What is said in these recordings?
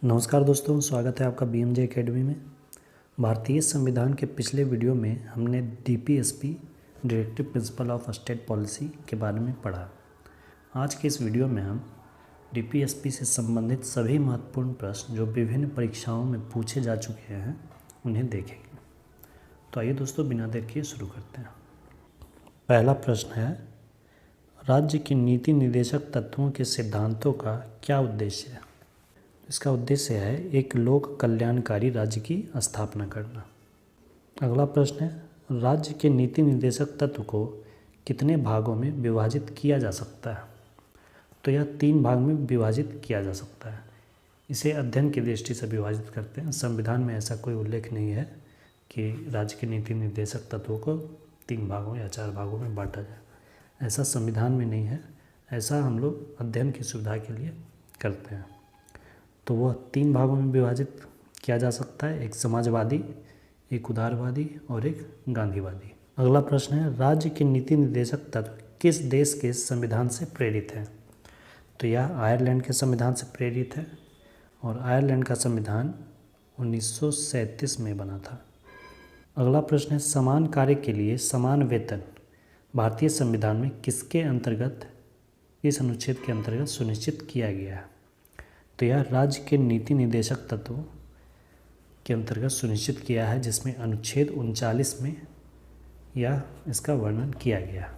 नमस्कार दोस्तों, स्वागत है आपका BMJ एकेडमी में। भारतीय संविधान के पिछले वीडियो में हमने DPSP directive principle of state policy के बारे में पढ़ा। आज के इस वीडियो में हम DPSP से संबंधित सभी महत्वपूर्ण प्रश्न जो विभिन्न परीक्षाओं में पूछे जा चुके हैं उन्हें देखेंगे। तो आइए दोस्तों, बिना देर किए शुरू करते हैं। पहला प्रश्न है, राज्य की नीति निर्देशक तत्वों के सिद्धांतों का क्या उद्देश्य है? इसका उद्देश्य है एक लोक कल्याणकारी राज्य की स्थापना करना। अगला प्रश्न है, राज्य के नीति निर्देशक तत्व को कितने भागों में विभाजित किया जा सकता है? तो यह 3 भाग में विभाजित किया जा सकता है। इसे अध्ययन की दृष्टि से विभाजित करते हैं। संविधान में ऐसा कोई उल्लेख नहीं है कि राज्य के नीति निर्देशक तत्वों को 3 भागों या 4 भागों में बांटा जाए। ऐसा संविधान में नहीं है। ऐसा हम लोग अध्ययन की सुविधा के लिए करते हैं। तो वह 3 भागों में विभाजित किया जा सकता है, एक समाजवादी, एक उदारवादी और एक गांधीवादी। अगला प्रश्न है, राज्य के नीति निर्देशक तत्व किस देश के संविधान से प्रेरित है? तो यह आयरलैंड के संविधान से प्रेरित है और आयरलैंड का संविधान 1937 में बना था। अगला प्रश्न है, समान कार्य के लिए समान वेतन भारतीय संविधान में किसके अंतर्गत, इस अनुच्छेद के अंतर्गत सुनिश्चित किया गया है? तो यह राज्य के नीति निर्देशक तत्वों के अंतर्गत सुनिश्चित किया है, जिसमें अनुच्छेद 39 में यह इसका वर्णन किया गया।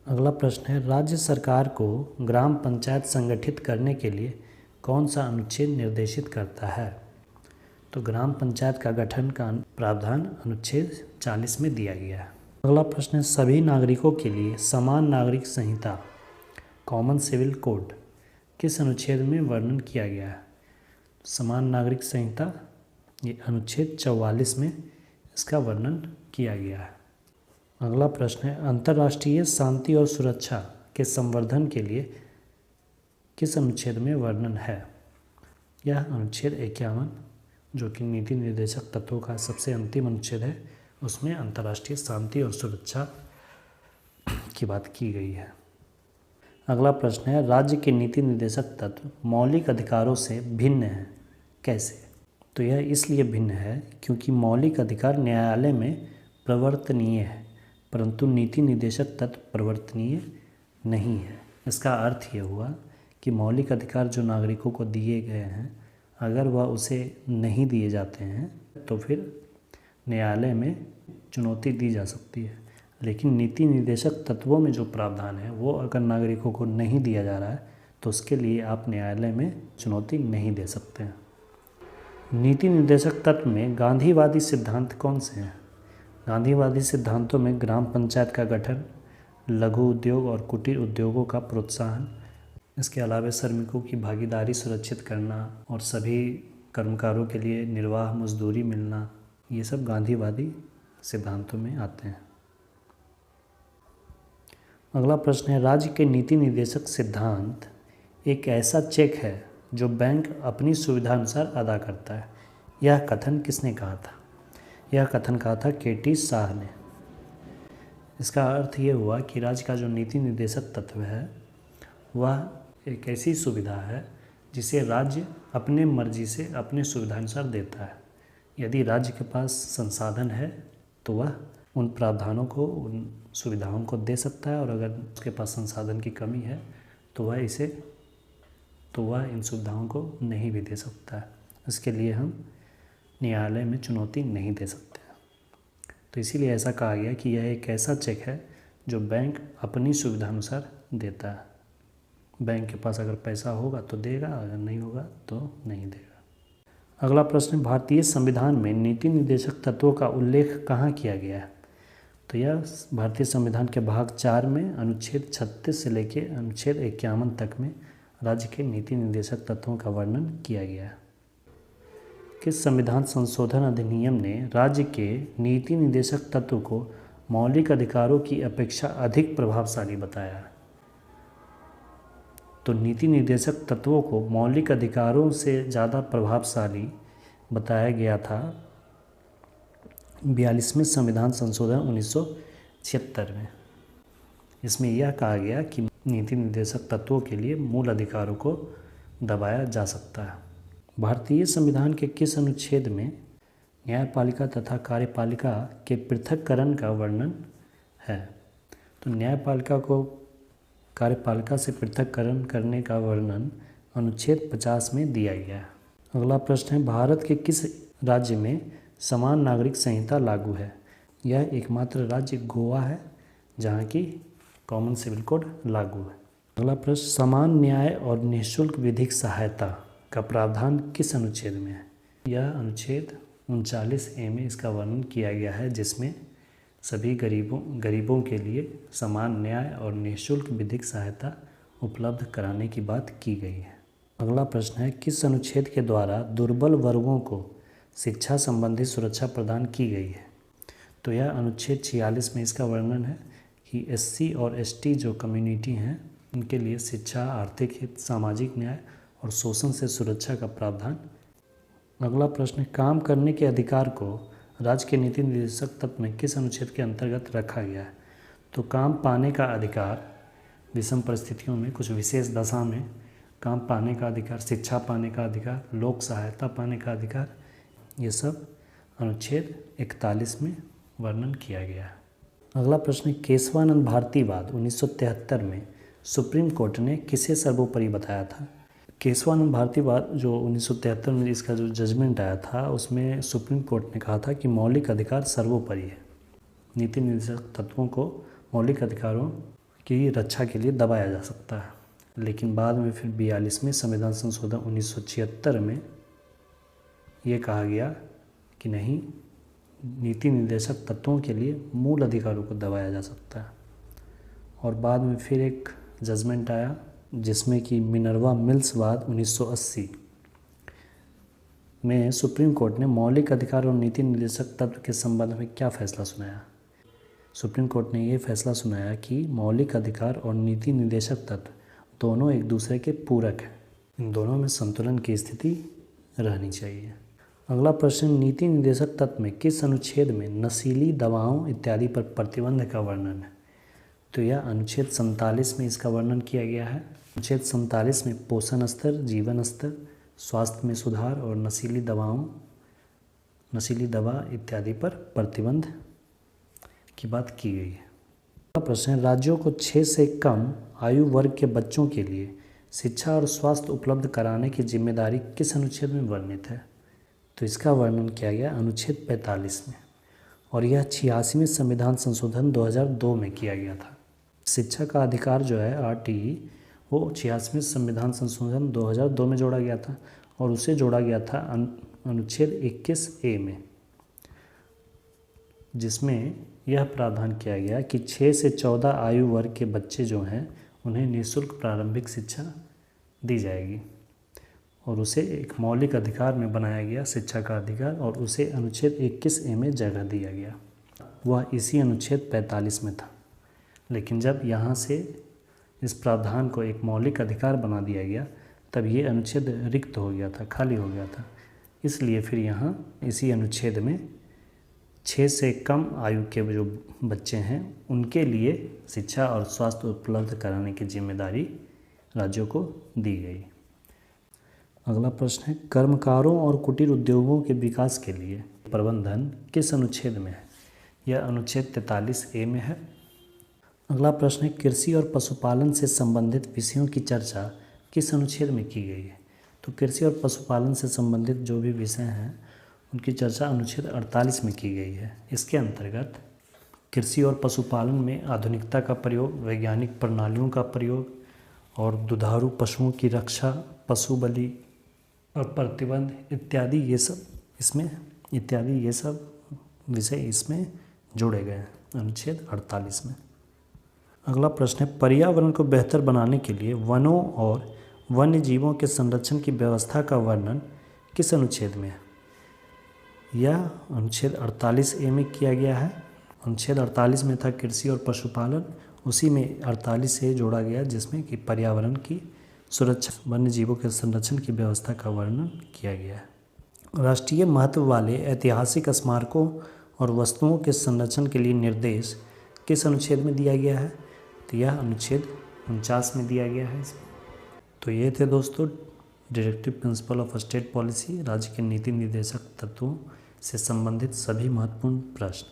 अगला प्रश्न है, राज्य सरकार को ग्राम पंचायत संगठित करने के लिए कौन सा अनुच्छेद निर्देशित करता है? तो ग्राम पंचायत का गठन का प्रावधान अनुच्छेद 40 में दिया गया है। अगला प्रश्न है, सभी नागरिकों के लिए समान नागरिक संहिता कॉमन सिविल कोड किस अनुच्छेद में वर्णन किया गया है? समान नागरिक संहिता, ये अनुच्छेद 44 में इसका वर्णन किया गया है। अगला प्रश्न है, अंतर्राष्ट्रीय शांति और सुरक्षा के संवर्धन के लिए किस अनुच्छेद में वर्णन है? यह अनुच्छेद 51, जो कि नीति निर्देशक तत्वों का सबसे अंतिम अनुच्छेद है, उसमें अंतर्राष्ट्रीय शांति और सुरक्षा की बात की गई है। अगला प्रश्न है, राज्य के नीति निर्देशक तत्व मौलिक अधिकारों से भिन्न है, कैसे? तो यह इसलिए भिन्न है क्योंकि मौलिक अधिकार न्यायालय में प्रवर्तनीय है, परंतु नीति निर्देशक तत्व प्रवर्तनीय नहीं है। इसका अर्थ यह हुआ कि मौलिक अधिकार जो नागरिकों को दिए गए हैं, अगर वह उसे नहीं दिए जाते हैं तो फिर न्यायालय में चुनौती दी जा सकती है। लेकिन नीति निर्देशक तत्वों में जो प्रावधान है वो अगर नागरिकों को नहीं दिया जा रहा है तो उसके लिए आप न्यायालय में चुनौती नहीं दे सकते हैं। नीति निर्देशक तत्व में गांधीवादी सिद्धांत कौन से हैं? गांधीवादी सिद्धांतों में ग्राम पंचायत का गठन, लघु उद्योग और कुटीर उद्योगों का प्रोत्साहन, इसके अलावा श्रमिकों की भागीदारी सुरक्षित करना और सभी कर्मकारों के लिए निर्वाह मजदूरी मिलना, ये सब गांधीवादी सिद्धांतों में आते हैं। अगला प्रश्न है, राज्य के नीति निर्देशक सिद्धांत एक ऐसा चेक है जो बैंक अपनी सुविधा अनुसार अदा करता है। यह कथन किसने कहा था? यह कथन कहा था KT शाह ने। इसका अर्थ ये हुआ कि राज्य का जो नीति निर्देशक तत्व है वह एक ऐसी सुविधा है जिसे राज्य अपने मर्जी से अपने सुविधानुसार देता है। यदि राज्य के पास संसाधन है तो वह उन प्रावधानों को, उन सुविधाओं को दे सकता है, और अगर उसके पास संसाधन की कमी है तो वह इन सुविधाओं को नहीं भी दे सकता है। इसके लिए हम न्यायालय में चुनौती नहीं दे सकते हैं। तो इसीलिए ऐसा कहा गया कि यह एक ऐसा चेक है जो बैंक अपनी सुविधा अनुसार देता है। बैंक के पास अगर पैसा होगा तो देगा, अगर नहीं होगा तो नहीं देगा। अगला प्रश्न, भारतीय संविधान में नीति निर्देशक तत्वों का उल्लेख कहाँ किया गया है? तो यह भारतीय संविधान के भाग 4 में अनुच्छेद 36 से लेकर अनुच्छेद 51 तक में राज्य के नीति निर्देशक तत्वों का वर्णन किया गया है। किस संविधान संशोधन अधिनियम ने राज्य के नीति निर्देशक तत्व को मौलिक अधिकारों की अपेक्षा अधिक प्रभावशाली बताया है? तो नीति निर्देशक तत्वों को मौलिक अधिकारों से ज़्यादा प्रभावशाली बताया गया था 42वें संविधान संशोधन 1976 में। इसमें यह कहा गया कि नीति निर्देशक तत्वों के लिए मूल अधिकारों को दबाया जा सकता है। भारतीय संविधान के किस अनुच्छेद में न्यायपालिका तथा कार्यपालिका के पृथक्करण का वर्णन है? तो न्यायपालिका को कार्यपालिका से पृथक्करण करने का वर्णन अनुच्छेद 50 में दिया गया है। अगला प्रश्न है, भारत के किस राज्य में समान नागरिक संहिता लागू है? यह एकमात्र राज्य गोवा है जहाँ की कॉमन सिविल कोड लागू है। अगला प्रश्न, समान न्याय और निःशुल्क विधिक सहायता का प्रावधान किस अनुच्छेद में है? यह अनुच्छेद 39A में इसका वर्णन किया गया है, जिसमें सभी गरीबों के लिए समान न्याय और निःशुल्क विधिक सहायता उपलब्ध कराने की बात की गई है। अगला प्रश्न है, किस अनुच्छेद के द्वारा दुर्बल वर्गों को शिक्षा संबंधी सुरक्षा प्रदान की गई है? तो यह अनुच्छेद 46 में इसका वर्णन है कि SC और ST जो कम्युनिटी हैं उनके लिए शिक्षा, आर्थिक हित, सामाजिक न्याय और शोषण से सुरक्षा का प्रावधान। अगला प्रश्न, काम करने के अधिकार को राज्य के नीति निर्देशक तत्व में किस अनुच्छेद के अंतर्गत रखा गया है? तो काम पाने का अधिकार, विषम परिस्थितियों में कुछ विशेष दशा में काम पाने का अधिकार, शिक्षा पाने का अधिकार, लोक सहायता पाने का अधिकार, ये सब अनुच्छेद 41 में वर्णन किया गया है। अगला प्रश्न, केशवानंद भारतीवाद 1973 में सुप्रीम कोर्ट ने किसे सर्वोपरि बताया था? केशवानंद भारतीवाद जो 1973 में इसका जो जजमेंट आया था उसमें सुप्रीम कोर्ट ने कहा था कि मौलिक अधिकार सर्वोपरि है। नीति निर्देशक तत्वों को मौलिक अधिकारों की रक्षा के लिए दबाया जा सकता है, लेकिन बाद में फिर 42वें संविधान संशोधन 1976 में ये कहा गया कि नहीं, नीति निर्देशक तत्वों के लिए मूल अधिकारों को दबाया जा सकता है। और बाद में फिर एक जजमेंट आया जिसमें कि मिनर्वा मिल्स वाद 1980 में सुप्रीम कोर्ट ने मौलिक अधिकार और नीति निर्देशक तत्व के संबंध में क्या फैसला सुनाया? सुप्रीम कोर्ट ने ये फैसला सुनाया कि मौलिक अधिकार और नीति निर्देशक तत्व दोनों एक दूसरे के पूरक हैं, इन दोनों में संतुलन की स्थिति रहनी चाहिए। अगला प्रश्न, नीति निर्देशक तत्व में किस अनुच्छेद में नशीली दवाओं इत्यादि पर प्रतिबंध का वर्णन है? तो यह अनुच्छेद 47 में इसका वर्णन किया गया है। अनुच्छेद 47 में पोषण स्तर, जीवन स्तर, स्वास्थ्य में सुधार और नशीली दवा इत्यादि पर प्रतिबंध की बात की गई है। अगला प्रश्न, राज्यों को 6 से कम आयु वर्ग के बच्चों के लिए शिक्षा और स्वास्थ्य उपलब्ध कराने की जिम्मेदारी किस अनुच्छेद में वर्णित है? तो इसका वर्णन किया गया अनुच्छेद 45 में, और यह 86वें संविधान संशोधन 2002 में किया गया था। शिक्षा का अधिकार जो है RTE वो 86वें संविधान संशोधन 2002 में जोड़ा गया था, और उसे जोड़ा गया था अनुच्छेद 21A में, जिसमें यह प्रावधान किया गया कि 6 से 14 आयु वर्ग के बच्चे जो हैं उन्हें निःशुल्क प्रारंभिक शिक्षा दी जाएगी, और उसे एक मौलिक अधिकार में बनाया गया शिक्षा का अधिकार, और उसे अनुच्छेद 21A में जगह दिया गया। वह इसी अनुच्छेद 45 में था, लेकिन जब यहाँ से इस प्रावधान को एक मौलिक अधिकार बना दिया गया तब ये अनुच्छेद रिक्त हो गया था, खाली हो गया था। इसलिए फिर यहाँ इसी अनुच्छेद में 6 से कम आयु के जो बच्चे हैं उनके लिए शिक्षा और स्वास्थ्य उपलब्ध कराने की जिम्मेदारी राज्यों को दी गई। अगला प्रश्न है, कर्मकारों और कुटीर उद्योगों के विकास के लिए प्रबंधन किस अनुच्छेद में है? यह अनुच्छेद 43A में है। अगला प्रश्न है, कृषि और पशुपालन से संबंधित विषयों की चर्चा किस अनुच्छेद में की गई है? तो कृषि और पशुपालन से संबंधित जो भी विषय हैं उनकी चर्चा अनुच्छेद 48 में की गई है। इसके अंतर्गत कृषि और पशुपालन में आधुनिकता का प्रयोग, वैज्ञानिक प्रणालियों का प्रयोग और दुधारू पशुओं की रक्षा, पशु बलि और प्रतिबंध इत्यादि ये सब विषय इसमें जोड़े गए हैं अनुच्छेद 48 में। अगला प्रश्न है, पर्यावरण को बेहतर बनाने के लिए वनों और वन्य जीवों के संरक्षण की व्यवस्था का वर्णन किस अनुच्छेद में है? यह अनुच्छेद 48A में किया गया है। अनुच्छेद 48 में था कृषि और पशुपालन, उसी में 48A जोड़ा गया जिसमें कि पर्यावरण की सुरक्षा, वन्य जीवों के संरक्षण की व्यवस्था का वर्णन किया गया है। राष्ट्रीय महत्व वाले ऐतिहासिक स्मारकों और वस्तुओं के संरक्षण के लिए निर्देश किस अनुच्छेद में दिया गया है? तो यह अनुच्छेद 49 में दिया गया है। तो ये थे दोस्तों directive principle of state policy, राज्य के नीति निर्देशक तत्वों से संबंधित सभी महत्वपूर्ण प्रश्न।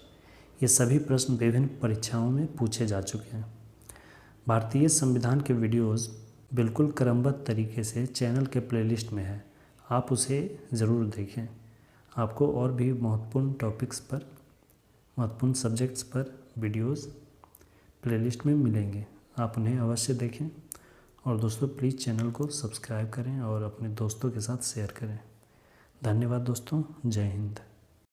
ये सभी प्रश्न विभिन्न परीक्षाओं में पूछे जा चुके हैं। भारतीय संविधान के वीडियोस बिल्कुल क्रमबद्ध तरीके से चैनल के प्लेलिस्ट में है, आप उसे ज़रूर देखें। आपको और भी महत्वपूर्ण टॉपिक्स पर, महत्वपूर्ण सब्जेक्ट्स पर वीडियोस प्लेलिस्ट में मिलेंगे, आप उन्हें अवश्य देखें। और दोस्तों प्लीज़ चैनल को सब्सक्राइब करें और अपने दोस्तों के साथ शेयर करें। धन्यवाद दोस्तों, जय हिंद।